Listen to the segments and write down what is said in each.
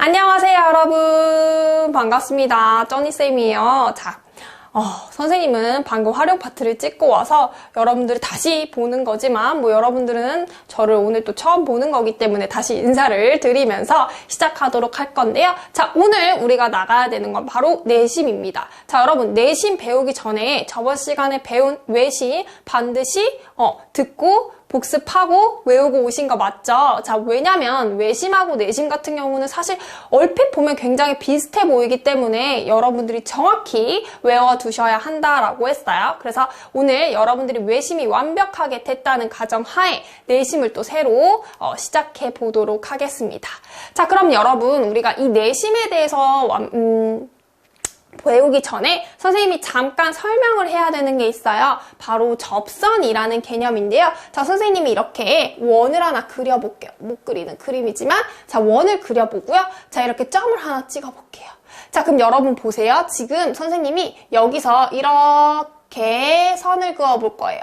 안녕하세요, 여러분. 반갑습니다. 쩌니쌤이에요. 자, 선생님은 방금 활용 파트를 찍고 와서 여러분들이 다시 보는 거지만, 여러분들은 저를 오늘 또 처음 보는 거기 때문에 다시 인사를 드리면서 시작하도록 할 건데요. 자, 오늘 우리가 나가야 되는 건 바로 내심입니다. 자, 여러분, 내심 배우기 전에 저번 시간에 배운 외심 반드시 듣고 복습하고 외우고 오신 거 맞죠? 자, 왜냐면 외심하고 내심 같은 경우는 사실 얼핏 보면 굉장히 비슷해 보이기 때문에 여러분들이 정확히 외워두셔야 한다라고 했어요. 그래서 오늘 여러분들이 외심이 완벽하게 됐다는 가정하에 내심을 또 새로 시작해 보도록 하겠습니다. 자, 그럼 여러분, 우리가 이 내심에 대해서 배우기 전에 선생님이 잠깐 설명을 해야 되는 게 있어요. 바로 접선이라는 개념인데요. 자, 선생님이 이렇게 원을 하나 그려볼게요. 못 그리는 그림이지만, 자, 원을 그려보고요. 자, 이렇게 점을 하나 찍어볼게요. 자, 그럼 여러분 보세요. 지금 선생님이 여기서 이렇게 선을 그어볼 거예요.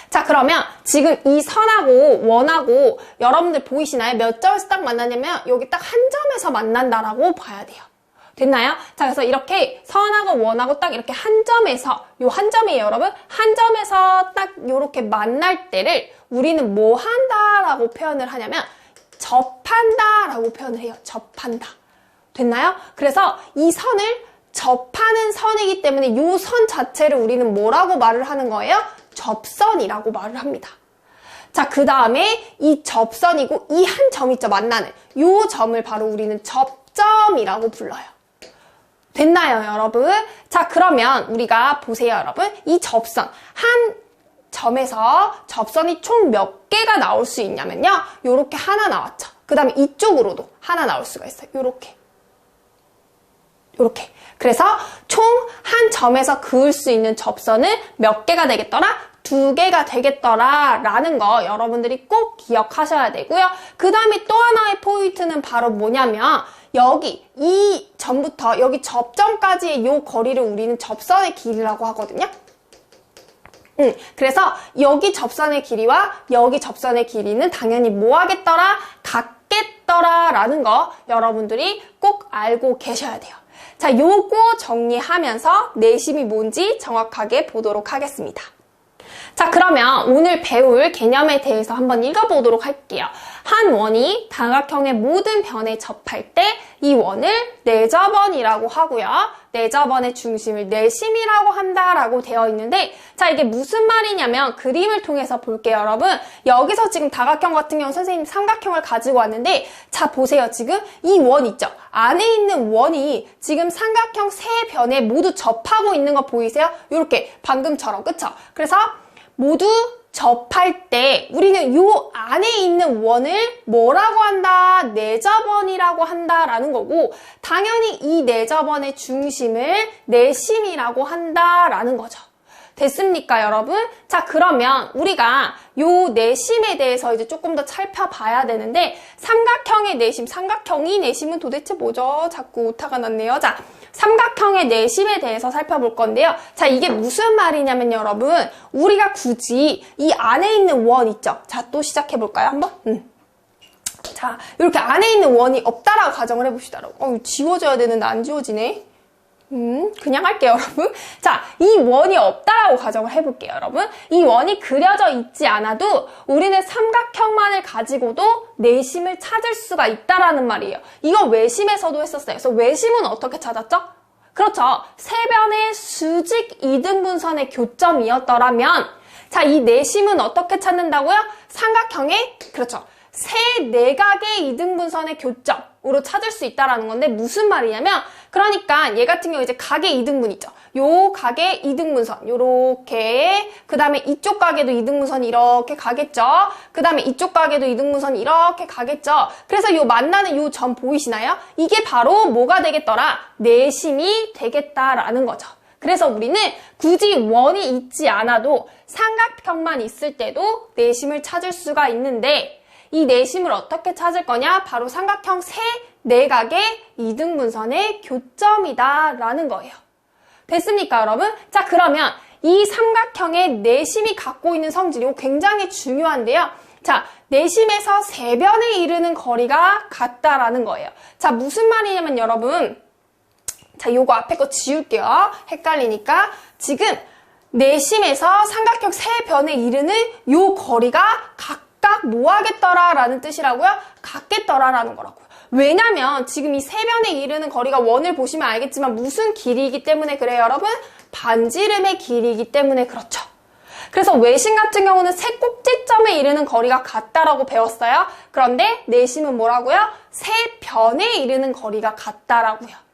자, 그러면 지금 이 선하고 원하고 여러분들 보이시나요? 몇 점에서 딱 만나냐면 여기 딱 한 점에서 만난다라고 봐야 돼요. 됐나요? 자, 그래서 이렇게 선하고 원하고 딱 이렇게 한 점에서, 요 한 점이에요, 여러분. 한 점에서 딱 요렇게 만날 때를 우리는 뭐 한다라고 표현을 하냐면 접한다라고 표현을 해요. 접한다. 됐나요? 그래서 이 선을 접하는 선이기 때문에 요 선 자체를 우리는 뭐라고 말을 하는 거예요? 접선이라고 말을 합니다. 자, 그 다음에 이 접선이고 이 한 점 있죠, 만나는. 요 점을 바로 우리는 접점이라고 불러요. 됐나요, 여러분? 자, 그러면 우리가 보세요, 여러분. 이 접선, 한 점에서 접선이 총 몇 개가 나올 수 있냐면요. 요렇게 하나 나왔죠. 그 다음에 이쪽으로도 하나 나올 수가 있어요. 요렇게. 요렇게. 그래서 총 한 점에서 그을 수 있는 접선은 몇 개가 되겠더라? 2개가 되겠더라 라는 거 여러분들이 꼭 기억하셔야 되고요. 그 다음에 또 하나의 포인트는 바로 뭐냐면 여기 이 점부터 여기 접점까지의 요 거리를 우리는 접선의 길이라고 하거든요. 그래서 여기 접선의 길이와 여기 접선의 길이는 당연히 뭐 하겠더라? 같겠더라 라는 거 여러분들이 꼭 알고 계셔야 돼요. 자, 요거 정리하면서 내심이 뭔지 정확하게 보도록 하겠습니다. 자, 그러면 오늘 배울 개념에 대해서 한번 읽어보도록 할게요. 한 원이 다각형의 모든 변에 접할 때 이 원을 내접원이라고 하고요. 내접원의 중심을 내심이라고 한다라고 되어 있는데, 자, 이게 무슨 말이냐면 그림을 통해서 볼게요, 여러분. 여기서 지금 다각형 같은 경우 선생님 삼각형을 가지고 왔는데, 자, 보세요. 지금 이 원 있죠? 안에 있는 원이 지금 삼각형 세 변에 모두 접하고 있는 거 보이세요? 이렇게 방금처럼, 그쵸? 그래서 모두 접할 때 우리는 요 안에 있는 원을 뭐라고 한다? 내접원이라고 한다라는 거고, 당연히 이 내접원의 중심을 내심이라고 한다라는 거죠. 됐습니까, 여러분? 자, 그러면 우리가 요 내심에 대해서 이제 조금 더 살펴봐야 되는데, 삼각형의 내심, 삼각형이 내심은 도대체 뭐죠? 자꾸 오타가 났네요. 자, 삼각형의 내심에 대해서 살펴볼 건데요. 자, 이게 무슨 말이냐면 여러분, 우리가 굳이 이 안에 있는 원 있죠? 자, 또 시작해볼까요, 한번? 자, 이렇게 안에 있는 원이 없다라고 가정을 해봅시다. 지워져야 되는데 안 지워지네. 그냥 할게요, 여러분. 자, 이 원이 없다라고 가정을 해볼게요, 여러분. 이 원이 그려져 있지 않아도 우리는 삼각형만을 가지고도 내심을 찾을 수가 있다라는 말이에요. 이거 외심에서도 했었어요. 그래서 외심은 어떻게 찾았죠? 그렇죠. 세 변의 수직 이등분선의 교점이었더라면, 자, 이 내심은 어떻게 찾는다고요? 삼각형의, 그렇죠. 세 내각의 이등분선의 교점으로 찾을 수 있다라는 건데, 무슨 말이냐면, 그러니까 얘 같은 경우 이제 각의 이등분 있죠. 요 각의 이등분선 요렇게, 그 다음에 이쪽 각에도 이등분선이 이렇게 가겠죠. 그 다음에 이쪽 각에도 이등분선이 이렇게 가겠죠. 그래서 요 만나는 요 점 보이시나요? 이게 바로 뭐가 되겠더라? 내심이 되겠다라는 거죠. 그래서 우리는 굳이 원이 있지 않아도 삼각형만 있을 때도 내심을 찾을 수가 있는데, 이 내심을 어떻게 찾을 거냐? 바로 삼각형 세 내각의 이등분선의 교점이다 라는 거예요. 됐습니까, 여러분? 자, 그러면 이 삼각형의 내심이 갖고 있는 성질, 이거 굉장히 중요한데요. 자, 내심에서 세변에 이르는 거리가 같다라는 거예요. 자, 무슨 말이냐면 여러분, 자, 요거 앞에 거 지울게요. 헷갈리니까. 지금 내심에서 삼각형 세 변에 이르는 요 거리가 각각 뭐 하겠더라 라는 뜻이라고요? 같겠더라 라는 거라고요. 왜냐면 지금 이 세 변에 이르는 거리가 원을 보시면 알겠지만 무슨 길이이기 때문에 그래요, 여러분? 반지름의 길이이기 때문에 그렇죠. 그래서 외심 같은 경우는 세 꼭지점에 이르는 거리가 같다라고 배웠어요. 그런데 내심은 뭐라고요? 세 변에 이르는 거리가 같다라고요.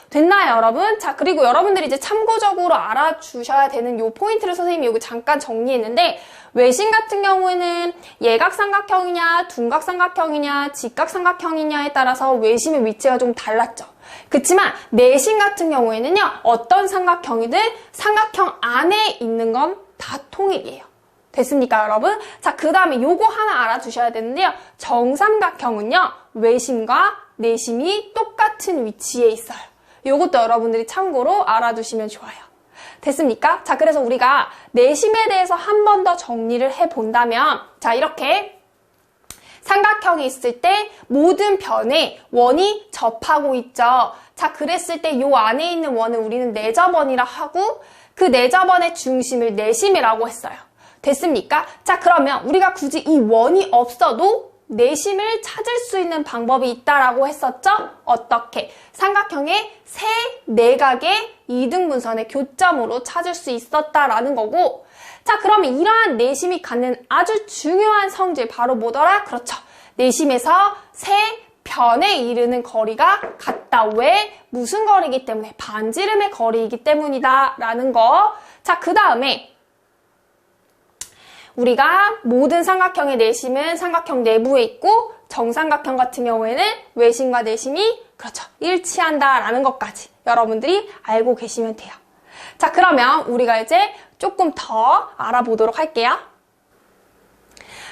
됐나요, 여러분? 자, 그리고 여러분들이 이제 참고적으로 알아주셔야 되는 요 포인트를 선생님이 여기 잠깐 정리했는데, 외심 같은 경우에는 예각삼각형이냐, 둔각삼각형이냐, 직각삼각형이냐에 따라서 외심의 위치가 좀 달랐죠. 그치만 내심 같은 경우에는요, 어떤 삼각형이든 삼각형 안에 있는 건 다 통일이에요. 됐습니까, 여러분? 자, 그 다음에 요거 하나 알아두셔야 되는데요. 정삼각형은요, 외심과 내심이 똑같은 위치에 있어요. 요것도 여러분들이 참고로 알아두시면 좋아요. 됐습니까? 자, 그래서 우리가 내심에 대해서 한 번 더 정리를 해본다면, 자, 이렇게 삼각형이 있을 때 모든 변에 원이 접하고 있죠. 자, 그랬을 때 요 안에 있는 원은 우리는 내접원이라 하고, 그 내접원의 중심을 내심이라고 했어요. 됐습니까? 자, 그러면 우리가 굳이 이 원이 없어도 내심을 찾을 수 있는 방법이 있다라고 했었죠? 어떻게? 삼각형의 세 내각의 이등분선의 교점으로 찾을 수 있었다라는 거고, 자, 그러면 이러한 내심이 갖는 아주 중요한 성질 바로 뭐더라? 그렇죠. 내심에서 세 변에 이르는 거리가 같다. 왜? 무슨 거리이기 때문에? 반지름의 거리이기 때문이다 라는 거. 자, 그 다음에 우리가 모든 삼각형의 내심은 삼각형 내부에 있고, 정삼각형 같은 경우에는 외심과 내심이 그렇죠, 일치한다라는 것까지 여러분들이 알고 계시면 돼요. 자, 그러면 우리가 이제 조금 더 알아보도록 할게요.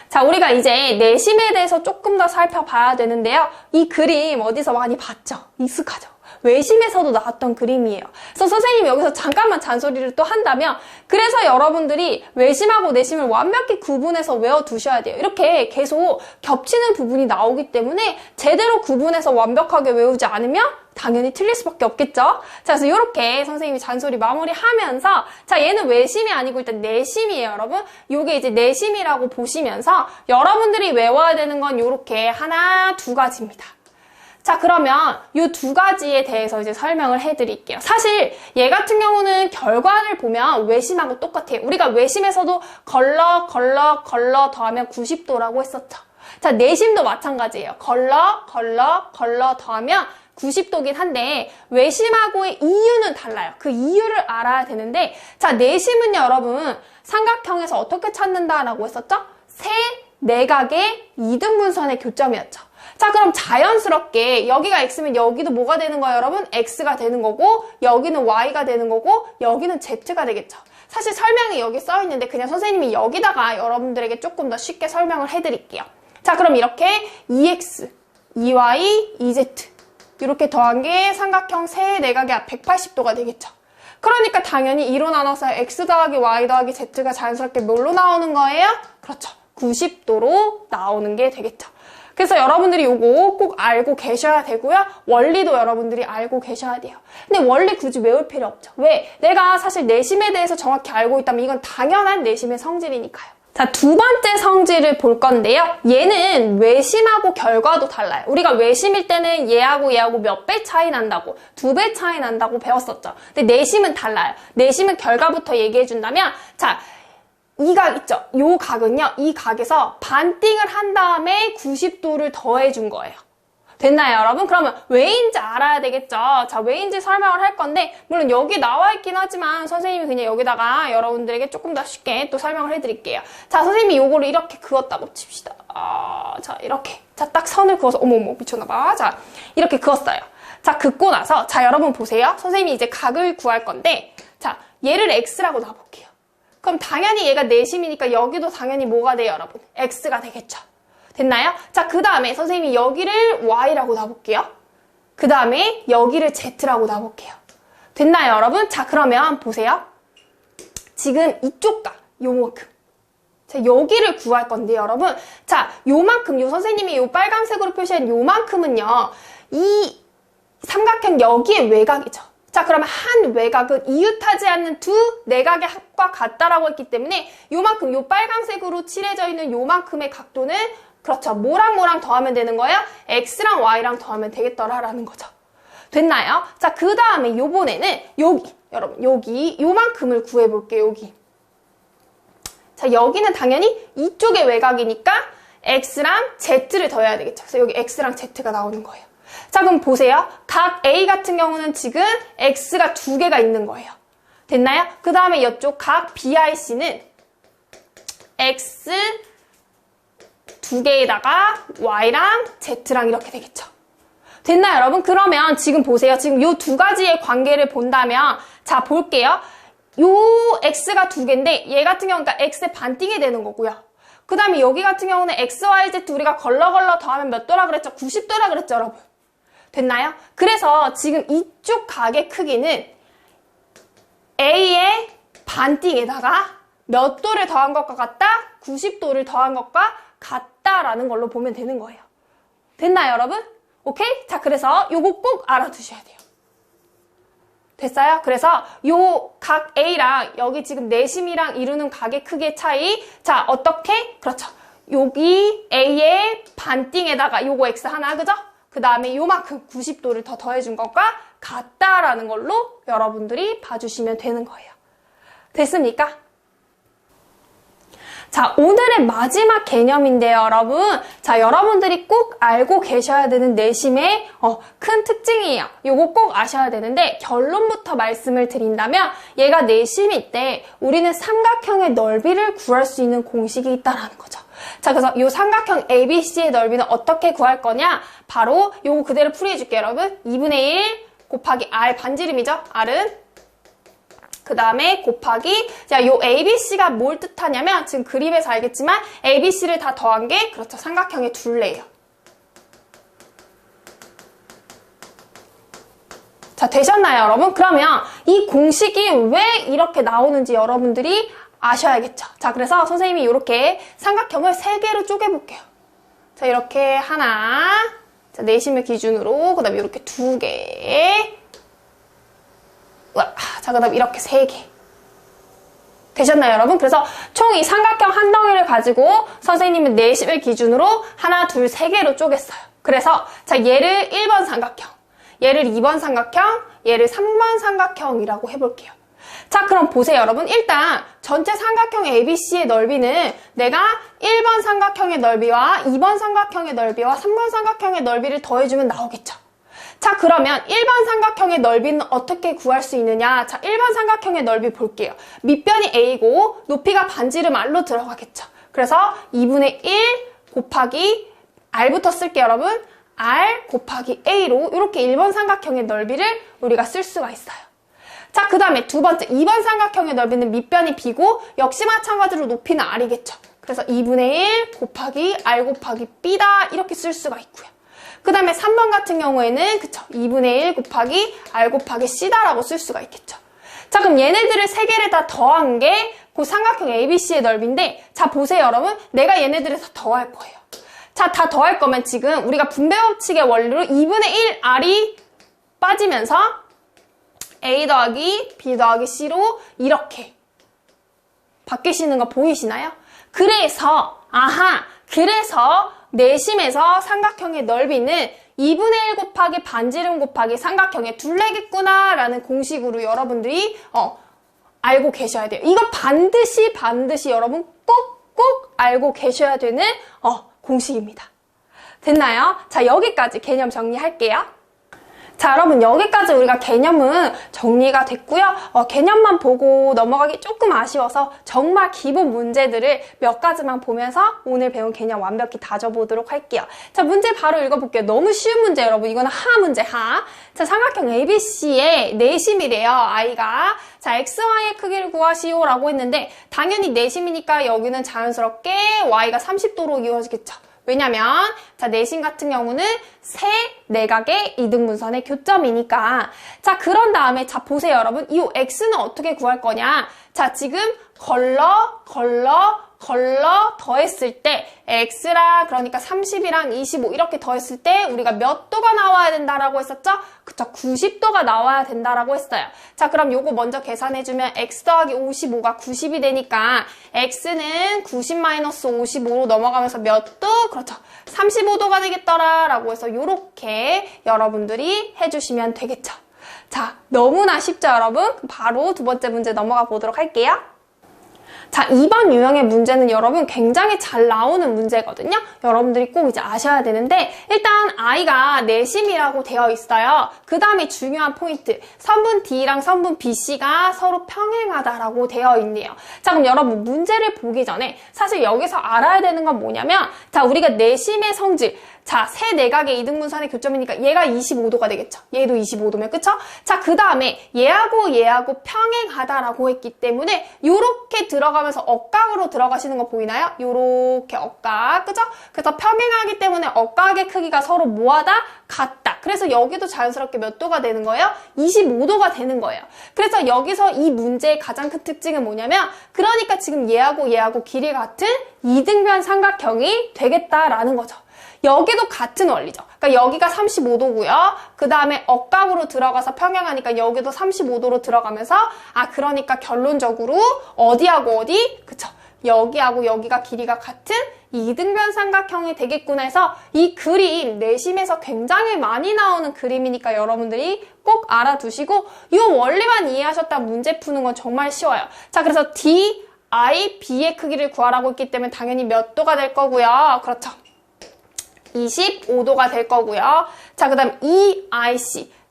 자, 우리가 이제 내심에 대해서 조금 더 살펴봐야 되는데요. 이 그림 어디서 많이 봤죠? 익숙하죠? 외심에서도 나왔던 그림이에요. 그래서 선생님이 여기서 잠깐만 잔소리를 또 한다면, 그래서 여러분들이 외심하고 내심을 완벽히 구분해서 외워두셔야 돼요. 이렇게 계속 겹치는 부분이 나오기 때문에 제대로 구분해서 완벽하게 외우지 않으면 당연히 틀릴 수밖에 없겠죠? 자, 그래서 이렇게 선생님이 잔소리 마무리하면서, 자, 얘는 외심이 아니고 일단 내심이에요, 여러분. 요게 이제 내심이라고 보시면서 여러분들이 외워야 되는 건 요렇게 하나, 두 가지입니다. 자, 그러면 이 두 가지에 대해서 이제 설명을 해드릴게요. 사실 얘 같은 경우는 결과를 보면 외심하고 똑같아요. 우리가 외심에서도 걸러 더하면 90도라고 했었죠. 자, 내심도 마찬가지예요. 걸러 더하면 90도긴 한데 외심하고의 이유는 달라요. 그 이유를 알아야 되는데, 자, 내심은요, 여러분, 삼각형에서 어떻게 찾는다라고 했었죠? 세 내각의 이등분선의 교점이었죠. 자, 그럼 자연스럽게 여기가 x면 여기도 뭐가 되는 거예요, 여러분? x가 되는 거고, 여기는 y가 되는 거고, 여기는 z가 되겠죠. 사실 설명이 여기 써 있는데 그냥 선생님이 여기다가 여러분들에게 조금 더 쉽게 설명을 해드릴게요. 자, 그럼 이렇게 2x, 2y, 2z 이렇게 더한 게 삼각형 세 내각의 180도가 되겠죠. 그러니까 당연히 2로 나눠서 x 더하기 y 더하기 z가 자연스럽게 뭘로 나오는 거예요? 그렇죠. 90도로 나오는 게 되겠죠. 그래서 여러분들이 요거 꼭 알고 계셔야 되고요. 원리도 여러분들이 알고 계셔야 돼요. 근데 원리 굳이 외울 필요 없죠. 왜? 내가 사실 내심에 대해서 정확히 알고 있다면 이건 당연한 내심의 성질이니까요. 자, 두 번째 성질을 볼 건데요. 얘는 외심하고 결과도 달라요. 우리가 외심일 때는 얘하고 몇 배 차이 난다고, 2배 차이 난다고 배웠었죠. 근데 내심은 달라요. 내심은 결과부터 얘기해 준다면, 자, 이 각 있죠? 요 각은요, 이 각에서 반띵을 한 다음에 90도를 더해준 거예요. 됐나요, 여러분? 그러면 왜인지 알아야 되겠죠? 자, 왜인지 설명을 할 건데, 물론 여기 나와 있긴 하지만 선생님이 그냥 여기다가 여러분들에게 조금 더 쉽게 또 설명을 해드릴게요. 자, 선생님이 요거를 이렇게 그었다고 칩시다. 자, 이렇게. 자, 딱 선을 그어서, 어머머, 미쳤나봐. 자, 이렇게 그었어요. 자, 긋고 나서, 자, 여러분 보세요. 선생님이 이제 각을 구할 건데, 자, 얘를 x라고 놔볼게요. 그럼 당연히 얘가 내심이니까 여기도 당연히 뭐가 돼요, 여러분? x가 되겠죠. 됐나요? 자, 그 다음에 선생님이 여기를 y라고 놔볼게요. 그 다음에 여기를 z라고 놔볼게요. 됐나요, 여러분? 자, 그러면 보세요. 지금 이쪽 각, 요만큼. 자, 여기를 구할 건데요, 여러분. 자, 요만큼, 요 선생님이 요 빨간색으로 표시한 요만큼은요, 이 삼각형 여기의 외곽이죠. 자, 그러면 한 외곽은 이웃하지 않는 두 내각의 합과 같다라고 했기 때문에 요만큼, 요 빨간색으로 칠해져 있는 요만큼의 각도는 그렇죠. 뭐랑 더하면 되는 거예요? x랑 y랑 더하면 되겠더라라는 거죠. 됐나요? 자, 그 다음에 요번에는 여기, 여러분, 여기 요만큼을 구해볼게요, 여기. 자, 여기는 당연히 이쪽의 외곽이니까 x랑 z를 더해야 되겠죠. 그래서 여기 x랑 z가 나오는 거예요. 자, 그럼 보세요. 각 A 같은 경우는 지금 x가 2개가 있는 거예요. 됐나요? 그 다음에 이쪽 각 BIC는 x 2개에다가 y랑 z랑 이렇게 되겠죠. 됐나요, 여러분? 그러면 지금 보세요. 지금 요 두 가지의 관계를 본다면, 자, 볼게요. 요 x가 2개인데 얘 같은 경우는 그러니까 x의 반띵이 되는 거고요. 그 다음에 여기 같은 경우는 x, y, z 우리가 걸러걸러 더하면 몇 도라 그랬죠? 90도라 그랬죠, 여러분? 됐나요? 그래서 지금 이쪽 각의 크기는 A의 반띵에다가 몇 도를 더한 것과 같다? 90도를 더한 것과 같다라는 걸로 보면 되는 거예요. 됐나요, 여러분? 오케이? 자, 그래서 요거 꼭 알아두셔야 돼요. 됐어요? 그래서 요 각 A랑 여기 지금 내심이랑 이루는 각의 크기의 차이. 자, 어떻게? 그렇죠. 여기 A의 반띵에다가 요거 X 하나, 그죠? 그 다음에 요만큼 90도를 더 더해준 것과 같다라는 걸로 여러분들이 봐주시면 되는 거예요. 됐습니까? 자, 오늘의 마지막 개념인데요, 여러분. 자, 여러분들이 꼭 알고 계셔야 되는 내심의 큰 특징이에요. 요거 꼭 아셔야 되는데 결론부터 말씀을 드린다면 얘가 내심일 때 우리는 삼각형의 넓이를 구할 수 있는 공식이 있다라는 거죠. 자, 그래서 이 삼각형 ABC의 넓이는 어떻게 구할 거냐? 바로 요거 그대로 풀이해줄게요, 여러분. 2분의 1 곱하기 R 반지름이죠? R은 그 다음에 곱하기, 자, 요 ABC가 뭘 뜻하냐면, 지금 그림에서 알겠지만, ABC를 다 더한 게, 그렇죠. 삼각형의 둘레예요. 자, 되셨나요, 여러분? 그러면 이 공식이 왜 이렇게 나오는지 여러분들이 아셔야겠죠. 자, 그래서 선생님이 이렇게 삼각형을 3개로 쪼개볼게요. 자, 이렇게 하나, 자, 내심을 기준으로, 그 다음에 이렇게 2개, 자, 그 다음 이렇게 3개. 되셨나요, 여러분? 그래서 총 이 삼각형 한 덩이를 가지고 선생님은 내심을 기준으로 하나, 둘, 3개로 쪼갰어요. 그래서 자, 얘를 1번 삼각형, 얘를 2번 삼각형, 얘를 3번 삼각형이라고 해볼게요. 자, 그럼 보세요, 여러분. 일단 전체 삼각형 ABC의 넓이는 내가 1번 삼각형의 넓이와 2번 삼각형의 넓이와 3번 삼각형의 넓이를 더해주면 나오겠죠. 자, 그러면 1번 삼각형의 넓이는 어떻게 구할 수 있느냐? 자, 1번 삼각형의 넓이 볼게요. 밑변이 A고 높이가 반지름 R로 들어가겠죠. 그래서 2분의 1 곱하기 R부터 쓸게요, 여러분. R 곱하기 A로 이렇게 1번 삼각형의 넓이를 우리가 쓸 수가 있어요. 자, 그 다음에 두 번째 2번 삼각형의 넓이는 밑변이 B고 역시 마찬가지로 높이는 R이겠죠. 그래서 2분의 1 곱하기 R 곱하기 B다 이렇게 쓸 수가 있고요. 그 다음에 3번 같은 경우에는 그쵸 2분의 1 곱하기 R 곱하기 C다라고 쓸 수가 있겠죠. 자, 그럼 얘네들을 3개를 다 더한 게 그 삼각형 ABC의 넓이인데 자, 보세요, 여러분. 내가 얘네들을 다 더할 거예요. 자, 다 더할 거면 지금 우리가 분배 법칙의 원리로 2분의 1 R이 빠지면서 A 더하기 B 더하기 C로 이렇게 바뀌시는 거 보이시나요? 그래서 그래서 내심에서 삼각형의 넓이는 2분의 1 곱하기 반지름 곱하기 삼각형의 둘레겠구나 라는 공식으로 여러분들이 알고 계셔야 돼요. 이거 반드시 여러분 꼭 알고 계셔야 되는 공식입니다. 됐나요? 자, 여기까지 개념 정리할게요. 자, 여러분 여기까지 우리가 개념은 정리가 됐고요. 개념만 보고 넘어가기 조금 아쉬워서 정말 기본 문제들을 몇 가지만 보면서 오늘 배운 개념 완벽히 다져보도록 할게요. 자, 문제 바로 읽어볼게요. 너무 쉬운 문제 여러분. 이거는 하 문제 하. 자, 삼각형 ABC의 내심이래요. I가. 자, XY의 크기를 구하시오 라고 했는데 당연히 내심이니까 여기는 자연스럽게 Y가 30도로 이루어지겠죠. 왜냐면 자, 내심 같은 경우는 세 내각의 이등분선의 교점이니까. 자, 그런 다음에 자, 보세요, 여러분. 이 X는 어떻게 구할 거냐? 자, 지금 걸러 더했을 때 x랑 그러니까 30이랑 25 이렇게 더했을 때 우리가 몇 도가 나와야 된다라고 했었죠? 그쵸, 90도가 나와야 된다라고 했어요. 자, 그럼 요거 먼저 계산해주면 x 더하기 55가 90이 되니까 x는 90-55로 넘어가면서 몇 도? 그렇죠, 35도가 되겠더라 라고 해서 요렇게 여러분들이 해주시면 되겠죠. 자, 너무나 쉽죠, 여러분? 바로 두 번째 문제 넘어가 보도록 할게요. 자, 2번 유형의 문제는 여러분 굉장히 잘 나오는 문제거든요. 여러분들이 꼭 이제 아셔야 되는데, 일단 I가 내심이라고 되어 있어요. 그 다음에 중요한 포인트, 선분 D랑 선분 BC가 서로 평행하다라고 되어 있네요. 자, 그럼 여러분 문제를 보기 전에 사실 여기서 알아야 되는 건 뭐냐면, 자, 우리가 내심의 성질, 자, 세 내각의 이등분선의 교점이니까 얘가 25도가 되겠죠. 얘도 25도면, 그쵸? 자, 그 다음에 얘하고 평행하다라고 했기 때문에 요렇게 들어가면서 억각으로 들어가시는 거 보이나요? 요렇게 억각, 그죠? 그래서 평행하기 때문에 억각의 크기가 서로 뭐하다? 같다. 그래서 여기도 자연스럽게 몇 도가 되는 거예요? 25도가 되는 거예요. 그래서 여기서 이 문제의 가장 큰 특징은 뭐냐면, 그러니까 지금 얘하고 길이 같은 이등변 삼각형이 되겠다라는 거죠. 여기도 같은 원리죠. 그러니까 여기가 35도고요. 그 다음에 억각으로 들어가서 평행하니까 여기도 35도로 들어가면서, 아, 그러니까 결론적으로 어디하고 어디? 그쵸. 여기하고 여기가 길이가 같은 이등변 삼각형이 되겠구나 해서 이 그림 내심에서 굉장히 많이 나오는 그림이니까 여러분들이 꼭 알아두시고 이 원리만 이해하셨다면 문제 푸는 건 정말 쉬워요. 자, 그래서 D, I, B의 크기를 구하라고 했기 때문에 당연히 몇 도가 될 거고요. 그렇죠. 25도가 될 거고요. 자, 그 다음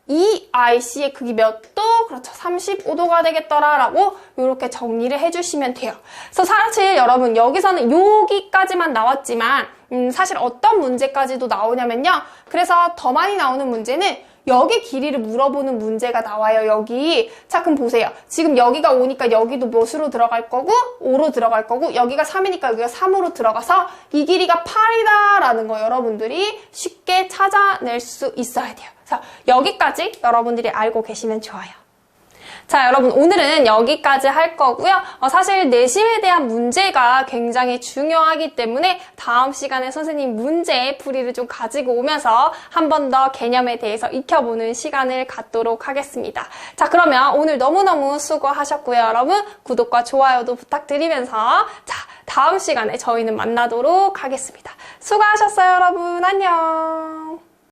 EIC의 크기 몇 도? 그렇죠. 35도가 되겠더라라고 이렇게 정리를 해주시면 돼요. 그래서 사실 여러분 여기서는 여기까지만 나왔지만 사실 어떤 문제까지도 나오냐면요. 그래서 더 많이 나오는 문제는 여기 길이를 물어보는 문제가 나와요, 여기. 자, 그럼 보세요. 지금 여기가 5니까 여기도 몇으로 들어갈 거고, 5로 들어갈 거고, 여기가 3이니까 여기가 3으로 들어가서 이 길이가 8이다 라는 거 여러분들이 쉽게 찾아낼 수 있어야 돼요. 자, 여기까지 여러분들이 알고 계시면 좋아요. 자, 여러분 오늘은 여기까지 할 거고요. 사실 내심에 대한 문제가 굉장히 중요하기 때문에 다음 시간에 선생님 문제 풀이를 좀 가지고 오면서 한 번 더 개념에 대해서 익혀보는 시간을 갖도록 하겠습니다. 자, 그러면 오늘 너무너무 수고하셨고요. 여러분 구독과 좋아요도 부탁드리면서 자, 다음 시간에 저희는 만나도록 하겠습니다. 수고하셨어요, 여러분. 안녕.